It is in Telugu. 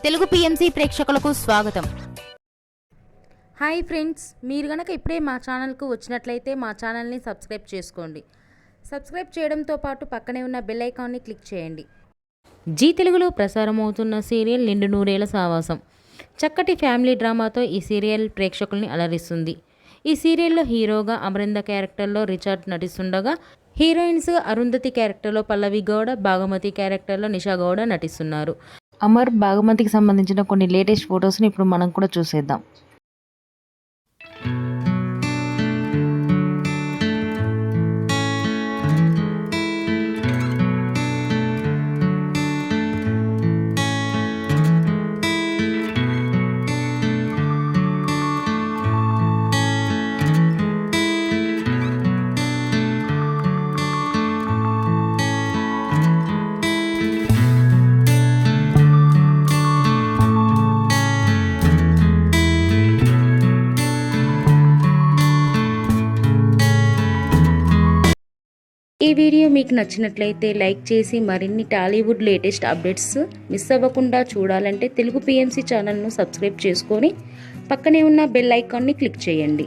తెలుగు పిఎంసి ప్రేక్షకులకు స్వాగతం. హాయ్ ఫ్రెండ్స్, మీరు గనక ఇప్పుడే మా ఛానల్కు వచ్చినట్లయితే మా ఛానల్ని సబ్స్క్రైబ్ చేసుకోండి. సబ్స్క్రైబ్ చేయడంతో పాటు పక్కనే ఉన్న బెల్ ఐకాన్ని క్లిక్ చేయండి. జీ తెలుగులో ప్రసారమవుతున్న సీరియల్ నిండు నూరేళ్ల సావాసం చక్కటి ఫ్యామిలీ డ్రామాతో ఈ సీరియల్ ప్రేక్షకుల్ని అలరిస్తుంది. ఈ సీరియల్లో హీరోగా అమరింద క్యారెక్టర్లో రిచార్డ్ నటిస్తుండగా, హీరోయిన్స్ అరుంధతి క్యారెక్టర్లో పల్లవి గౌడ, భాగమతి క్యారెక్టర్లో నిషా గౌడ నటిస్తున్నారు. అమర్ భాగమతికి సంబంధించిన కొన్ని లేటెస్ట్ ఫొటోస్ని ఇప్పుడు మనం కూడా చూసేద్దాం. ఈ వీడియో మీకు నచ్చినట్లయితే లైక్ చేసి మరిన్ని టాలీవుడ్ లేటెస్ట్ అప్డేట్స్ మిస్ అవ్వకుండా చూడాలంటే తెలుగు పిఎంసి ఛానల్ను సబ్స్క్రైబ్ చేసుకొని పక్కనే ఉన్న బెల్ ఐకాన్ని క్లిక్ చేయండి.